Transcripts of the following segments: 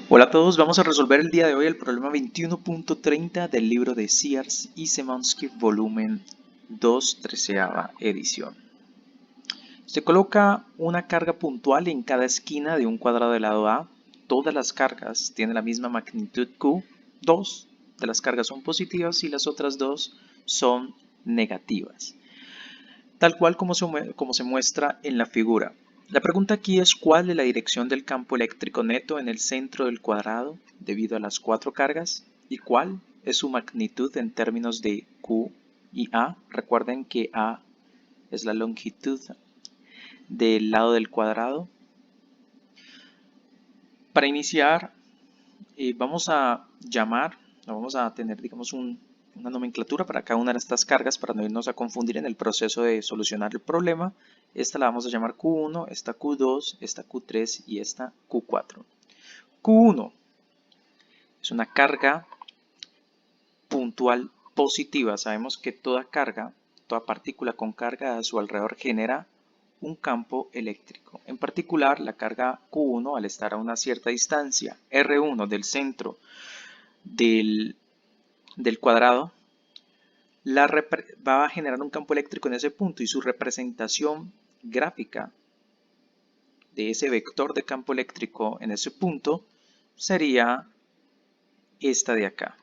Hola a todos, vamos a resolver el día de hoy el problema 21.30 del libro de Sears y Szymanski, volumen 2, 13ª edición. Se coloca una carga puntual en cada esquina de un cuadrado de lado A. Todas las cargas tienen la misma magnitud Q. Dos de las cargas son positivas y las otras dos son negativas, tal cual como se muestra en la figura. La pregunta aquí es cuál es la dirección del campo eléctrico neto en el centro del cuadrado debido a las cuatro cargas y cuál es su magnitud en términos de Q y A. Recuerden que A es la longitud del lado del cuadrado. Para iniciar vamos a tener digamos una nomenclatura para cada una de estas cargas para no irnos a confundir en el proceso de solucionar el problema. Esta la vamos a llamar Q1, esta Q2, esta Q3 y esta Q4. Q1 es una carga puntual positiva. Sabemos que toda carga, toda partícula con carga a su alrededor genera un campo eléctrico. En particular, la carga Q1, al estar a una cierta distancia, R1 del centro del cuadrado, va a generar un campo eléctrico en ese punto y su representación gráfica de ese vector de campo eléctrico en ese punto sería esta de acá.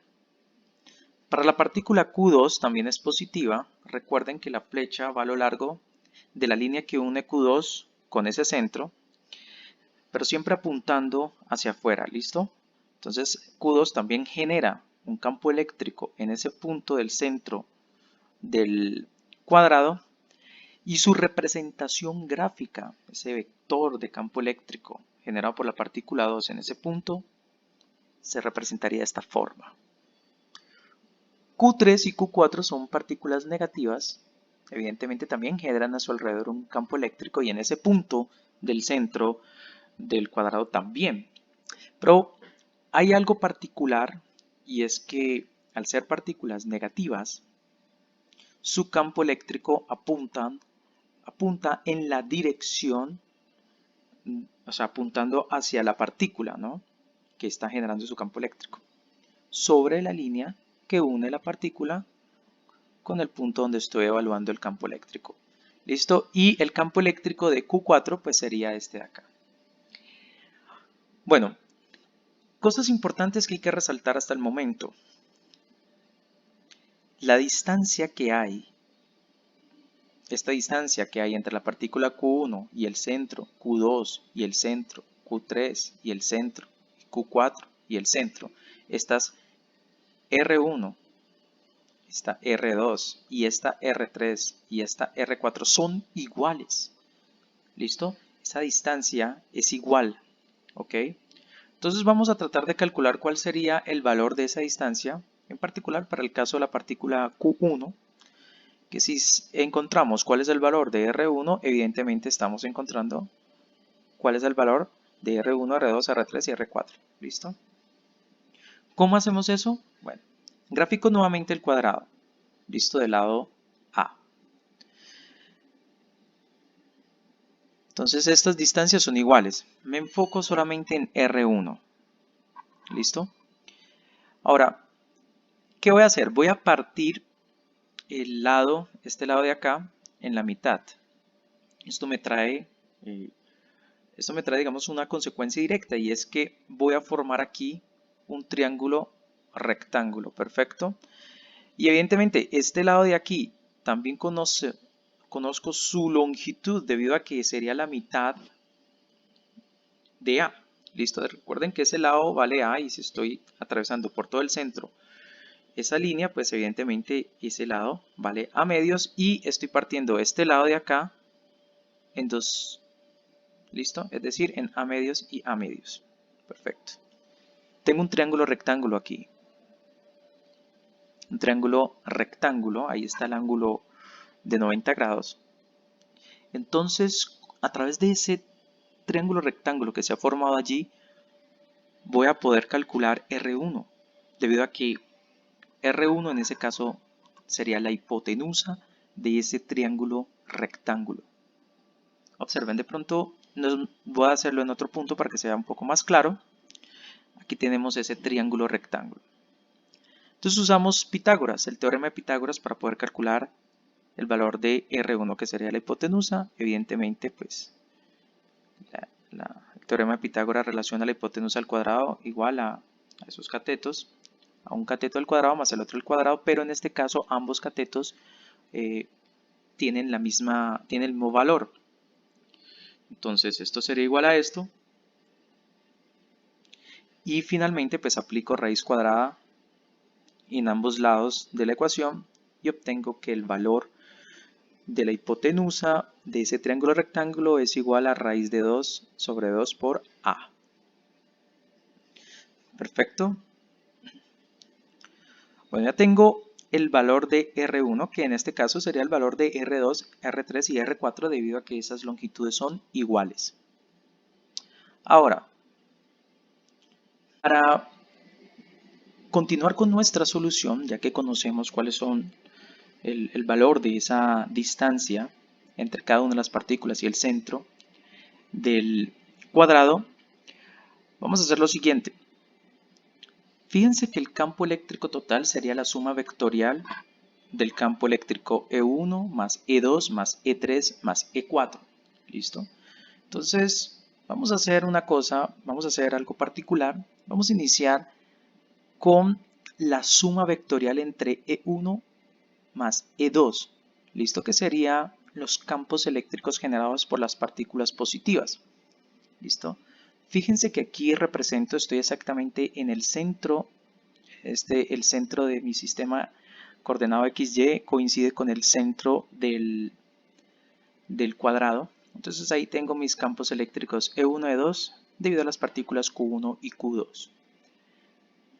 Para la partícula Q2 también es positiva. Recuerden que la flecha va a lo largo de la línea que une Q2 con ese centro, pero siempre apuntando hacia afuera, ¿listo? Entonces Q2 también genera un campo eléctrico en ese punto del centro del cuadrado y su representación gráfica, ese vector de campo eléctrico generado por la partícula 2 en ese punto, se representaría de esta forma. Q3 y Q4 son partículas negativas, evidentemente también generan a su alrededor un campo eléctrico y en ese punto del centro del cuadrado también. Pero hay algo particular y es que al ser partículas negativas, su campo eléctrico apunta en la dirección, o sea, apuntando hacia la partícula, ¿no?, que está generando su campo eléctrico, sobre la línea que une la partícula con el punto donde estoy evaluando el campo eléctrico. ¿Listo? Y el campo eléctrico de Q4 pues sería este de acá. Bueno, cosas importantes que hay que resaltar hasta el momento. La distancia que hay, esta distancia que hay entre la partícula Q1 y el centro, Q2 y el centro, Q3 y el centro, Q4 y el centro, estas R1, esta R2 y esta R3 y esta R4 son iguales. ¿Listo? Esa distancia es igual. ¿Ok? Entonces vamos a tratar de calcular cuál sería el valor de esa distancia, en particular para el caso de la partícula Q1, que si encontramos cuál es el valor de R1, evidentemente estamos encontrando cuál es el valor de R1, R2, R3 y R4. ¿Listo? ¿Cómo hacemos eso? Bueno, gráfico nuevamente el cuadrado. ¿Listo? Del lado A. Entonces estas distancias son iguales. Me enfoco solamente en R1. ¿Listo? Ahora, ¿qué voy a hacer? Voy a partir este lado de acá, en la mitad. Esto me trae, digamos, una consecuencia directa y es que voy a formar aquí un triángulo rectángulo, perfecto. Y evidentemente este lado de aquí también conozco su longitud debido a que sería la mitad de A. Listo, recuerden que ese lado vale A y si estoy atravesando por todo el centro esa línea, pues evidentemente ese lado vale A medios y estoy partiendo este lado de acá en dos. ¿Listo? Es decir, en A medios y A medios. Perfecto. Tengo un triángulo rectángulo aquí. Un triángulo rectángulo, ahí está el ángulo de 90 grados. Entonces, a través de ese triángulo rectángulo que se ha formado allí, voy a poder calcular R1, debido a que R1 en ese caso sería la hipotenusa de ese triángulo rectángulo. Observen, de pronto voy a hacerlo en otro punto para que sea un poco más claro. aquí tenemos ese triángulo rectángulo. Entonces usamos Pitágoras, el teorema de Pitágoras, para poder calcular el valor de R1, que sería la hipotenusa. Evidentemente, pues el teorema de Pitágoras relaciona la hipotenusa al cuadrado igual a esos catetos, a un cateto al cuadrado más el otro al cuadrado, pero en este caso ambos catetos tienen el mismo valor. Entonces esto sería igual a esto. Y finalmente pues aplico raíz cuadrada en ambos lados de la ecuación y obtengo que el valor de la hipotenusa de ese triángulo rectángulo es igual a raíz de 2 sobre 2 por A. Perfecto. Bueno, ya tengo el valor de R1, que en este caso sería el valor de R2, R3 y R4 debido a que esas longitudes son iguales. Ahora, para continuar con nuestra solución, ya que conocemos cuáles son el valor de esa distancia entre cada una de las partículas y el centro del cuadrado, vamos a hacer lo siguiente. Fíjense que el campo eléctrico total sería la suma vectorial del campo eléctrico E1 más E2 más E3 más E4. ¿Listo? Entonces, vamos a hacer una cosa, vamos a hacer algo particular. Vamos a iniciar con la suma vectorial entre E1 más E2. ¿Listo? Que sería los campos eléctricos generados por las partículas positivas. ¿Listo? Fíjense que aquí represento, estoy exactamente en el centro, el centro de mi sistema coordenado XY coincide con el centro del cuadrado. Entonces ahí tengo mis campos eléctricos E1, E2 debido a las partículas Q1 y Q2.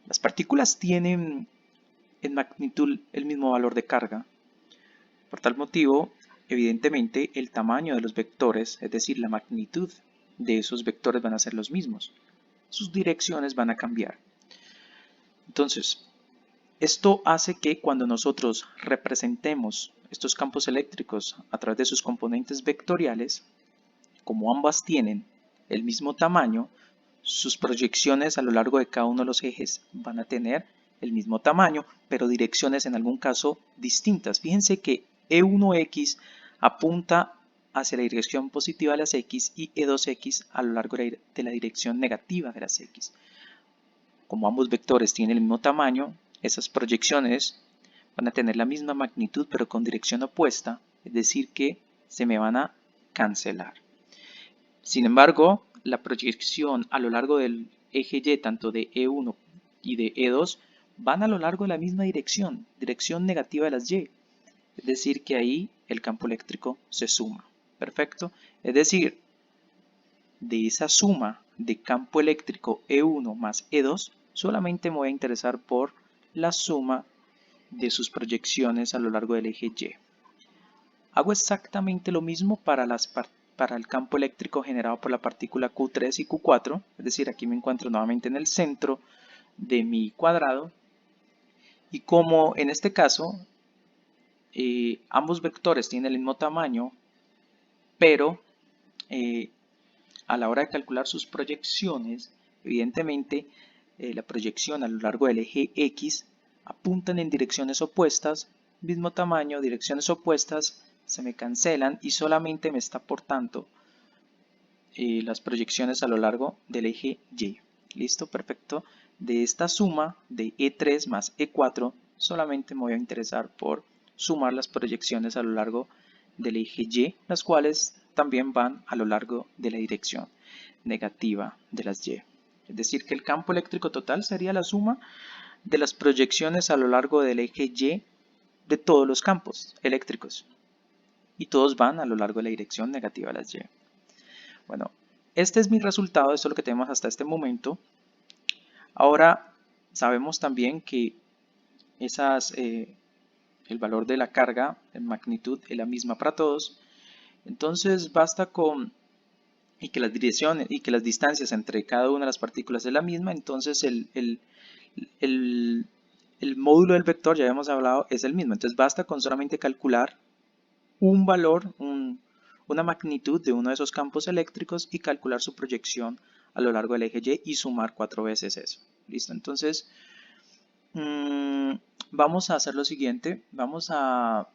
Las partículas tienen en magnitud el mismo valor de carga. Por tal motivo, evidentemente el tamaño de los vectores, es decir, la magnitud de esos vectores van a ser los mismos. Sus direcciones van a cambiar. Entonces, esto hace que cuando nosotros representemos estos campos eléctricos a través de sus componentes vectoriales, como ambas tienen el mismo tamaño, sus proyecciones a lo largo de cada uno de los ejes van a tener el mismo tamaño, pero direcciones en algún caso distintas. Fíjense que E1x apunta hacia la dirección positiva de las X y E2x a lo largo de la dirección negativa de las X. Como ambos vectores tienen el mismo tamaño, esas proyecciones van a tener la misma magnitud pero con dirección opuesta, es decir que se me van a cancelar. Sin embargo, la proyección a lo largo del eje Y, tanto de E1 y de E2, van a lo largo de la misma dirección negativa de las Y. Es decir que ahí el campo eléctrico se suma. Perfecto. Es decir, de esa suma de campo eléctrico E1 más E2, solamente me voy a interesar por la suma de sus proyecciones a lo largo del eje Y. Hago exactamente lo mismo para el campo eléctrico generado por la partícula Q3 y Q4, es decir, aquí me encuentro nuevamente en el centro de mi cuadrado, y como en este caso ambos vectores tienen el mismo tamaño, pero a la hora de calcular sus proyecciones, evidentemente la proyección a lo largo del eje X apuntan en direcciones opuestas, mismo tamaño, direcciones opuestas, se me cancelan y solamente me está aportando las proyecciones a lo largo del eje Y. ¿Listo? Perfecto. De esta suma de E3 más E4, solamente me voy a interesar por sumar las proyecciones a lo largo del eje Y, las cuales también van a lo largo de la dirección negativa de las Y. Es decir, que el campo eléctrico total sería la suma de las proyecciones a lo largo del eje Y de todos los campos eléctricos. Y todos van a lo largo de la dirección negativa de las Y. Bueno, este es mi resultado, esto es lo que tenemos hasta este momento. Ahora sabemos también que el valor de la carga en magnitud es la misma para todos. Entonces basta con y que las direcciones y que las distancias entre cada una de las partículas es la misma, entonces el módulo del vector, ya habíamos hablado, es el mismo. Entonces basta con solamente calcular un valor, una magnitud de uno de esos campos eléctricos y calcular su proyección a lo largo del eje Y y sumar 4 veces eso. ¿Listo? Entonces, vamos a hacer lo siguiente. Vamos a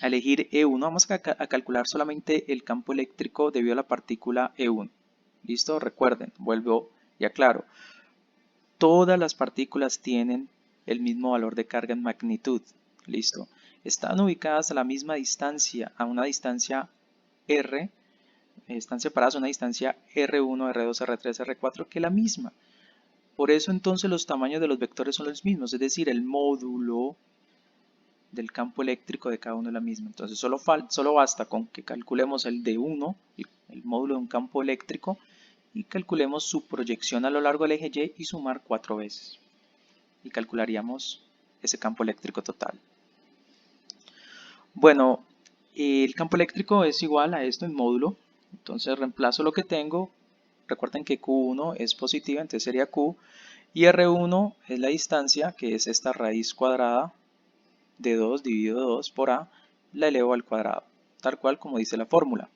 elegir E1. Vamos a calcular solamente el campo eléctrico debido a la partícula E1. ¿Listo? Recuerden, vuelvo y aclaro. Todas las partículas tienen el mismo valor de carga en magnitud. ¿Listo? Están ubicadas a la misma distancia, a una distancia R. Están separadas a una distancia R1, R2, R3, R4 que es la misma. Por eso entonces los tamaños de los vectores son los mismos, es decir, el módulo del campo eléctrico de cada uno es la misma. Entonces solo basta con que calculemos el de 1, el módulo de un campo eléctrico, y calculemos su proyección a lo largo del eje Y y sumar 4 veces. Y calcularíamos ese campo eléctrico total. Bueno, el campo eléctrico es igual a esto en módulo. Entonces reemplazo lo que tengo. Recuerden que Q1 es positiva, entonces sería Q. Y R1 es la distancia, que es esta raíz cuadrada de 2 dividido 2 por A, la elevo al cuadrado, tal cual como dice la fórmula.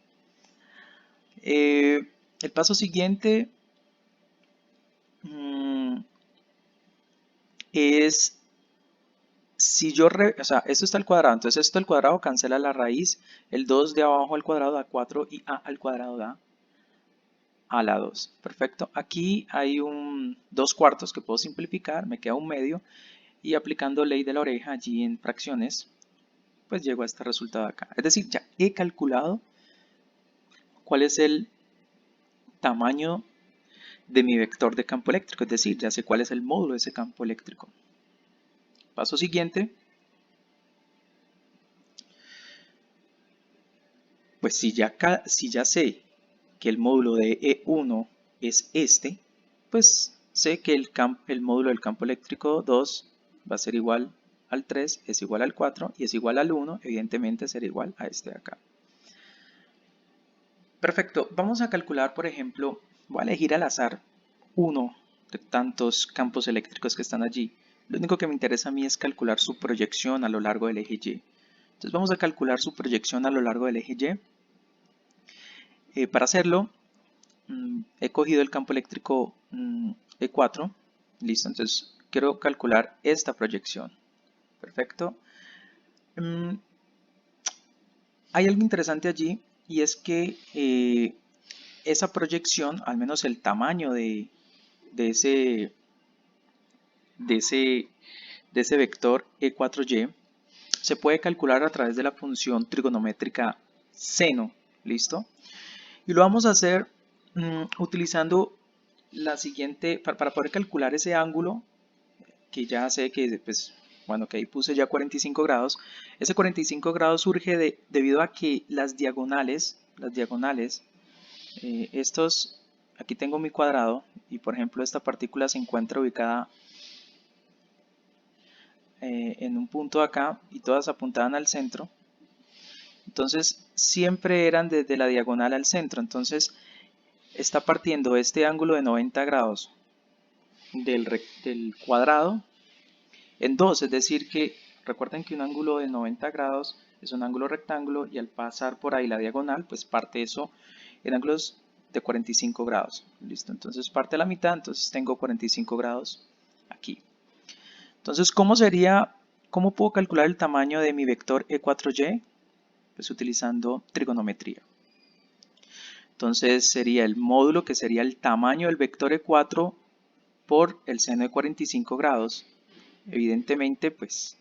El paso siguiente es, si yo, o sea, esto está al cuadrado, entonces esto al cuadrado cancela la raíz, el 2 de abajo al cuadrado da 4 y A al cuadrado da a la 2. Perfecto. Aquí hay un 2/4 que puedo simplificar, me queda un medio, y aplicando ley de la oreja allí en fracciones, pues llego a este resultado acá. Es decir, ya he calculado cuál es el tamaño de mi vector de campo eléctrico, es decir, ya sé cuál es el módulo de ese campo eléctrico. Paso siguiente, pues si ya sé que el módulo de E1 es este, pues sé que el módulo del campo eléctrico 2 va a ser igual al 3, es igual al 4 y es igual al 1, evidentemente será igual a este de acá. Perfecto, vamos a calcular, por ejemplo, voy a elegir al azar uno de tantos campos eléctricos que están allí. Lo único que me interesa a mí es calcular su proyección a lo largo del eje Y. Entonces vamos a calcular su proyección a lo largo del eje Y. Para hacerlo, he cogido el campo eléctrico E4. Listo, entonces quiero calcular esta proyección. Perfecto. Hay algo interesante allí y es que esa proyección, al menos el tamaño de ese vector E4Y, se puede calcular a través de la función trigonométrica seno. ¿Listo? Y lo vamos a hacer utilizando la siguiente, para poder calcular ese ángulo, que ya sé que, pues, bueno, que ahí puse ya 45 grados. Ese 45 grados surge debido a que las diagonales, aquí tengo mi cuadrado y por ejemplo esta partícula se encuentra ubicada en un punto acá y todas apuntaban al centro. Entonces siempre eran desde la diagonal al centro. Entonces está partiendo este ángulo de 90 grados del cuadrado en dos, es decir que recuerden que un ángulo de 90 grados es un ángulo rectángulo y al pasar por ahí la diagonal pues parte eso en ángulos de 45 grados. Listo, entonces parte a la mitad, entonces tengo 45 grados aquí. Entonces, ¿cómo puedo calcular el tamaño de mi vector E4Y? Pues utilizando trigonometría. Entonces sería el módulo, que sería el tamaño del vector E4 por el seno de 45 grados. Evidentemente, pues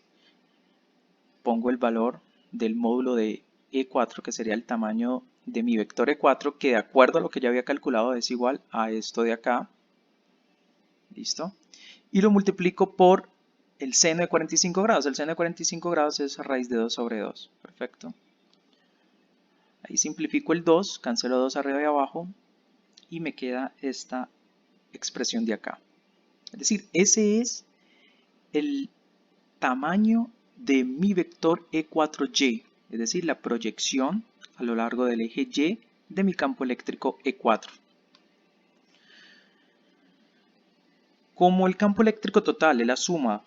pongo el valor del módulo de E4, que sería el tamaño de mi vector E4, que de acuerdo a lo que ya había calculado es igual a esto de acá. ¿Listo? Y lo multiplico por el seno de 45 grados. El seno de 45 grados es raíz de 2 sobre 2. Perfecto. Ahí simplifico el 2, cancelo 2 arriba y abajo y me queda esta expresión de acá. Es decir, ese es el tamaño de mi vector E4Y, es decir, la proyección a lo largo del eje Y de mi campo eléctrico E4. Como el campo eléctrico total es la suma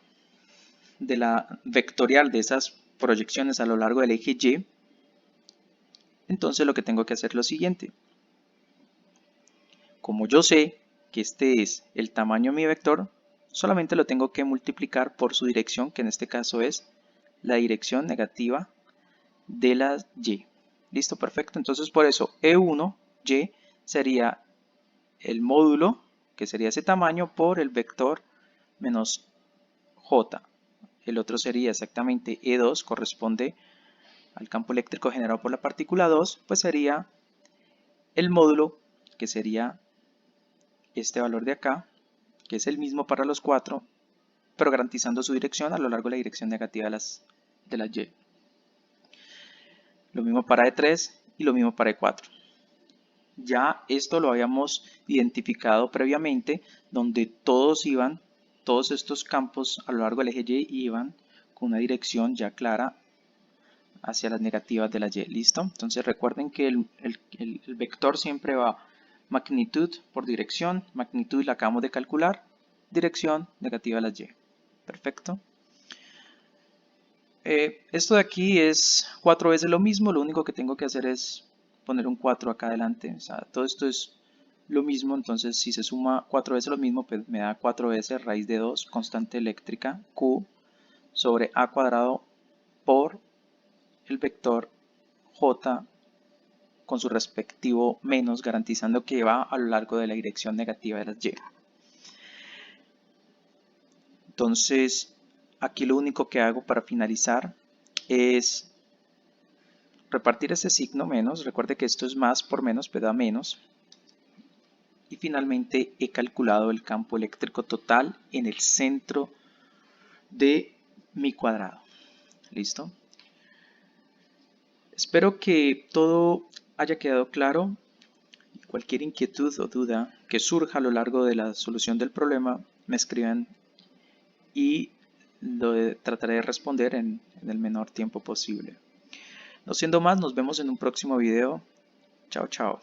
de la vectorial de esas proyecciones a lo largo del eje Y, entonces lo que tengo que hacer es lo siguiente. como yo sé que este es el tamaño de mi vector, solamente lo tengo que multiplicar por su dirección, que en este caso es la dirección negativa de la y. Listo, perfecto. Entonces por eso E1y sería el módulo, que sería ese tamaño, por el vector menos j. El otro sería exactamente E2, corresponde al campo eléctrico generado por la partícula 2, pues sería el módulo, que sería este valor de acá, que es el mismo para los 4, pero garantizando su dirección a lo largo de la dirección negativa de la y. Lo mismo para E3 y lo mismo para E4. Ya esto lo habíamos identificado previamente, donde todos estos campos a lo largo del eje Y iban con una dirección ya clara hacia las negativas de la Y. ¿Listo? Entonces recuerden que el vector siempre va magnitud por dirección, magnitud la acabamos de calcular, dirección negativa de la Y. Perfecto. Esto de aquí es 4 veces lo mismo, lo único que tengo que hacer es poner un 4 acá adelante. O sea, todo esto es lo mismo, entonces si se suma 4 veces lo mismo, pues me da 4 veces raíz de 2, constante eléctrica, Q, sobre A cuadrado por el vector J con su respectivo menos, garantizando que va a lo largo de la dirección negativa de las Y. Entonces, aquí lo único que hago para finalizar es repartir ese signo menos. Recuerde que esto es más por menos, pero da menos. Y finalmente he calculado el campo eléctrico total en el centro de mi cuadrado. ¿Listo? Espero que todo haya quedado claro. Cualquier inquietud o duda que surja a lo largo de la solución del problema, me escriban y lo trataré de responder en el menor tiempo posible. No siendo más, nos vemos en un próximo video. Chao, chao.